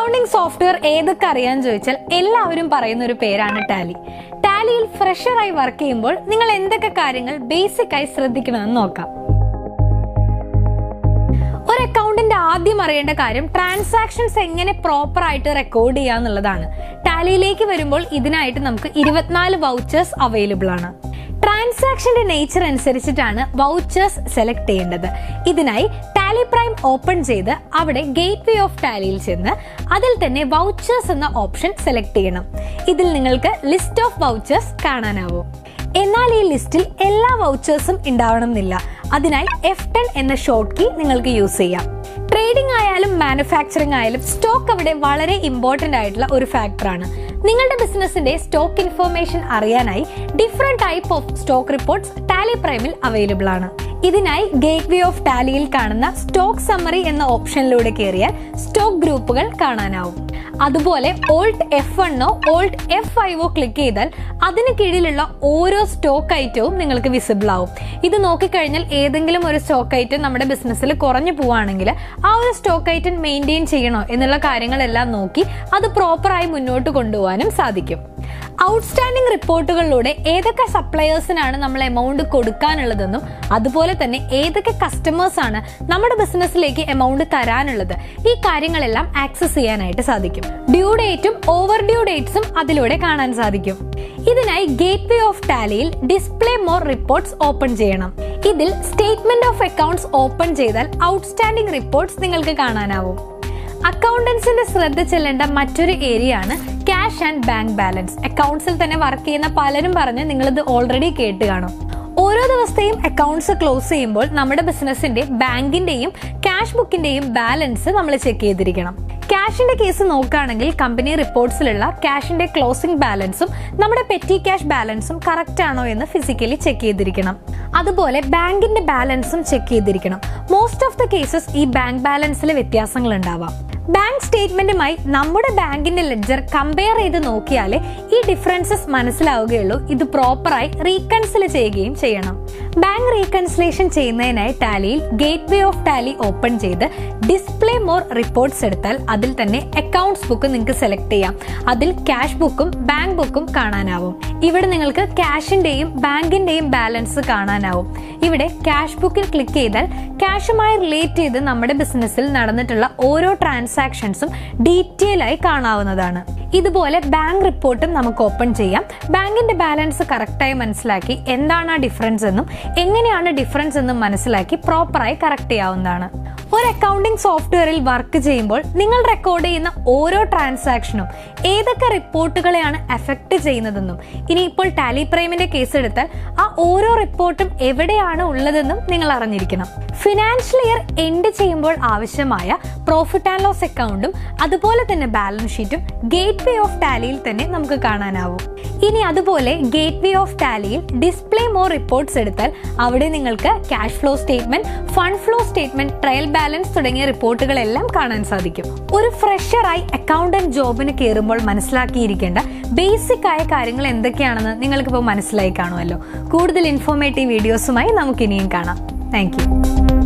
Accounting software ഏതൊക്കെ അറിയാന്ന് ചോദിച്ചാൽ എല്ലാവരും പറയുന്ന ഒരു പേരാണ് ടാലി. ടാലിയിൽ ഫ്രഷറായി വർക്ക് ചെയ്യുമ്പോൾ നിങ്ങൾ എന്തൊക്കെ കാര്യങ്ങൾ ബേസിക് ആയി ശ്രദ്ധിക്കണമെന്ന് നോക്കാം. ഒരു അക്കൗണ്ടിന്റെ ആദ്യം അറിയേണ്ട കാര്യം ട്രാൻസാക്ഷൻസ് എങ്ങനെ പ്രോപ്പർ ആയിട്ട് റെക്കോർഡ് ചെയ്യാന്നുള്ളതാണ്. ടാലിയിലേക്ക് വരുമ്പോൾ ഇതിനായിട്ട് നമുക്ക് 24 വൗച്ചേഴ്സ് അവൈലബിൾ ആണ്. ട്രാൻസാക്ഷന്റെ നേച്ചർ അനുസരിച്ചിട്ടാണ് വൗച്ചേഴ്സ് സെലക്ട് ചെയ്യേണ്ടത്. ഇതിനായി ടാലി പ്രൈം ഓപ്പൺ ചെയ്ത് അവിടെ ഗേറ്റ് വേ ഓഫ് ടാലിയിൽ ചെന്ന് അതിൽ തന്നെ വൗച്ചേഴ്സ് എന്ന ഓപ്ഷൻ സെലക്ട് ചെയ്യണം. ഇതിൽ നിങ്ങൾക്ക് ലിസ്റ്റ് ഓഫ് വൗച്ചേഴ്സ് കാണാനാവും. എന്നാൽ ഈ ലിസ്റ്റിൽ എല്ലാ വൗച്ചേഴ്സും ഉണ്ടാവണം എന്നില്ല. അതിനായി F10 എന്ന ഷോർട്ട് കീ നിങ്ങൾക്ക് യൂസ് ചെയ്യാം. ട്രേഡിംഗ് ആയാലും മാനുഫാക്ചറിംഗ് ആയാലും സ്റ്റോക്ക് അവിടെ വളരെ ഇമ്പോർട്ടന്റ് ആയിട്ടുള്ള ഒരു ഫാക്ടറാണ്. നിങ്ങളുടെ ബിസിനസിന്റെ സ്റ്റോക്ക് ഇൻഫർമേഷൻ അറിയാനായി different type of stock reports Tally പ്രൈമിൽ അവൈലബിൾ ആണ്. ഇതിനായി ഗേറ്റ് വേ ഓഫ് ടാലിയിൽ കാണുന്ന സ്റ്റോക്ക് സമ്മറി എന്ന ഓപ്ഷനിലൂടെ കയറിയാൽ സ്റ്റോക്ക് ഗ്രൂപ്പുകൾ കാണാനാവും. അതുപോലെ Alt F1 Alt F5 click ചെയ്താൽ അതിന് കീഴിലുള്ള ഓരോ സ്റ്റോക്ക് ഐറ്റവും നിങ്ങൾക്ക് വിസിബിൾ ആവും. ഇത് നോക്കിക്കഴിഞ്ഞാൽ ഏതെങ്കിലും ഒരു സ്റ്റോക്ക് ഐറ്റം നമ്മുടെ ബിസിനസ്സിൽ കുറഞ്ഞു പോവുകയാണെങ്കിൽ ആ ഒരു സ്റ്റോക്ക് ഐറ്റം മെയിൻറ്റെയിൻ ചെയ്യണോ എന്നുള്ള കാര്യങ്ങളെല്ലാം നോക്കി അത് പ്രോപ്പറായി മുന്നോട്ട് കൊണ്ടുപോകാനും സാധിക്കും. ഔട്ട്സ്റ്റാൻഡിംഗ് റിപ്പോർട്ടുകളിലൂടെ ഏതൊക്കെ സപ്ലയേഴ്സിനാണ് നമ്മൾ എമൗണ്ട് കൊടുക്കാനുള്ളതെന്നും അതുപോലെ തന്നെ ഏതൊക്കെ കസ്റ്റമേഴ്സ് ആണ് നമ്മുടെ ബിസിനസ്സിലേക്ക് എമൗണ്ട് തരാനുള്ളത്, ഈ കാര്യങ്ങളെല്ലാം ആക്സസ് ചെയ്യാനായിട്ട് സാധിക്കും. ഡ്യൂ ഡേറ്റും ഓവർ ഡ്യൂ ഡേറ്റ്സും അതിലൂടെ കാണാൻ സാധിക്കും. ഇതിനായി ഗേറ്റ് വേ ഓഫ് ടാലിയിൽ ഡിസ്പ്ലേ മോർ റിപ്പോർട്ട്സ് ഓപ്പൺ ചെയ്യണം. ഇതിൽ സ്റ്റേറ്റ്മെന്റ് ഓഫ് അക്കൗണ്ട്സ് ഓപ്പൺ ചെയ്താൽ ഔട്ട്സ്റ്റാൻഡിംഗ് റിപ്പോർട്ട്സ് നിങ്ങൾക്ക് കാണാനാവും. അക്കൗണ്ടൻസിന്റെ ശ്രദ്ധ ചെല്ലേണ്ട മറ്റൊരു ഏരിയ ആണ് ക്യാഷ് ആൻഡ് ബാങ്ക് ബാലൻസ്. അക്കൗണ്ട്സിൽ തന്നെ വർക്ക് ചെയ്യുന്ന പലരും പറഞ്ഞ് നിങ്ങളിത് ഓൾറെഡി കേട്ട് കാണും. ഓരോ ദിവസത്തെയും അക്കൗണ്ട്സ് ക്ലോസ് ചെയ്യുമ്പോൾ നമ്മുടെ ബിസിനസിന്റെ ബാങ്കിന്റെയും ക്യാഷ് ബുക്കിന്റെയും ബാലൻസ് നമ്മൾ ചെക്ക് ചെയ്തിരിക്കണം. ക്യാഷിന്റെ കേസ് നോക്കുകയാണെങ്കിൽ കമ്പനി റിപ്പോർട്ട്സിലുള്ള ക്യാഷിന്റെ ക്ലോസിംഗ് ബാലൻസും നമ്മുടെ പെറ്റി ക്യാഷ് ബാലൻസും കറക്റ്റ് ആണോ എന്ന് ഫിസിക്കലി ചെക്ക് ചെയ്തിരിക്കണം. അതുപോലെ ബാങ്കിന്റെ ബാലൻസും ചെക്ക് ചെയ്തിരിക്കണം. മോസ്റ്റ് ഓഫ് ദ കേസസ് ഈ ബാങ്ക് ബാലൻസിൽ വ്യത്യാസങ്ങൾ ഉണ്ടാവാം. ബാങ്ക് സ്റ്റേറ്റ്മെന്റുമായി നമ്മുടെ ബാങ്കിന്റെ ലെഡ്ജർ കമ്പയർ ചെയ്ത് നോക്കിയാലേ ഈ ഡിഫറൻസസ് മനസ്സിലാവുകയുള്ളൂ. ഇത് പ്രോപ്പറായി റീകൺസിൽ ചെയ്യുകയും ചെയ്യണം. ബാങ്ക് റീകൺസിലേഷൻ ചെയ്യുന്നതിനായി ടാലിയിൽ gateway of Tally open ചെയ്ത് ഡിസ്പ്ലേ മോർ റിപ്പോർട്ട്സ് എടുത്താൽ അതിൽ തന്നെ അക്കൗണ്ട്സ് ബുക്ക് നിങ്ങൾക്ക് സെലക്ട് ചെയ്യാം. അതിൽ ക്യാഷ് ബുക്കും ബാങ്ക് ബുക്കും കാണാനാവും. ഇവിടെ നിങ്ങൾക്ക് ക്യാഷിന്റെയും ബാങ്കിന്റെയും ബാലൻസ് കാണാനാവും. ഇവിടെ ക്യാഷ് ബുക്കിൽ ക്ലിക്ക് ചെയ്താൽ ക്യാഷുമായി റിലേറ്റ് ചെയ്ത് നമ്മുടെ ബിസിനസ്സിൽ നടന്നിട്ടുള്ള ഓരോ ട്രാൻസാക്ഷൻസും ഡീറ്റെയിൽ ആയി കാണാവുന്നതാണ്. ഇതുപോലെ ബാങ്ക് റിപ്പോർട്ടും നമുക്ക് ഓപ്പൺ ചെയ്യാം. ബാങ്കിന്റെ ബാലൻസ് കറക്റ്റായി മനസ്സിലാക്കി എന്താണ് ആ ഡിഫറൻസ് എന്നും എങ്ങനെയാണ് ഡിഫറൻസ് എന്നും മനസ്സിലാക്കി പ്രോപ്പറായി കറക്റ്റ് ചെയ്യാവുന്നതാണ്. ഒരു അക്കൗണ്ടിംഗ് സോഫ്റ്റ്വെയറിൽ വർക്ക് ചെയ്യുമ്പോൾ നിങ്ങൾ റെക്കോർഡ് ചെയ്യുന്ന ഓരോ ട്രാൻസാക്ഷനും ഏതൊക്കെ റിപ്പോർട്ടുകളെയാണ് എഫക്ട് ചെയ്യുന്നതെന്നും ഇനി ഇപ്പോൾ ടാലി പ്രൈമിന്റെ കേസ് എടുത്താൽ ആ ഓരോ റിപ്പോർട്ടും എവിടെയാണ് ഉള്ളതെന്നും നിങ്ങൾ അറിഞ്ഞിരിക്കണം. ഫിനാൻഷ്യൽ ഇയർ എൻഡ് ചെയ്യുമ്പോൾ ആവശ്യമായ പ്രോഫിറ്റ് ആൻഡ് ലോസ് അക്കൗണ്ടും അതുപോലെ തന്നെ ബാലൻസ് ഷീറ്റും ഗേറ്റ് വേ ഓഫ് ടാലിയിൽ തന്നെ നമുക്ക് കാണാനാവും. ഇനി അതുപോലെ ഗേറ്റ് വേ ഓഫ് ടാലിയിൽ ഡിസ്പ്ലേ മോർ റിപ്പോർട്ട്സ് എടുത്താൽ അവിടെ നിങ്ങൾക്ക് cash flow statement, fund flow statement, trial balance തുടങ്ങിയ റിപ്പോർട്ടുകളെല്ലാം കാണാൻ സാധിക്കും. ഒരു ഫ്രഷറായി അക്കൗണ്ടന്റ് ജോബിന് കയറുമ്പോൾ മനസ്സിലാക്കിയിരിക്കേണ്ട ബേസിക് ആയ കാര്യങ്ങൾ എന്തൊക്കെയാണെന്ന് നിങ്ങൾക്കിപ്പോൾ മനസ്സിലായി കാണുമല്ലോ. കൂടുതൽ ഇൻഫോർമേറ്റീവ് വീഡിയോസുമായി നമുക്ക് ഇനിയും കാണാം. Thank you.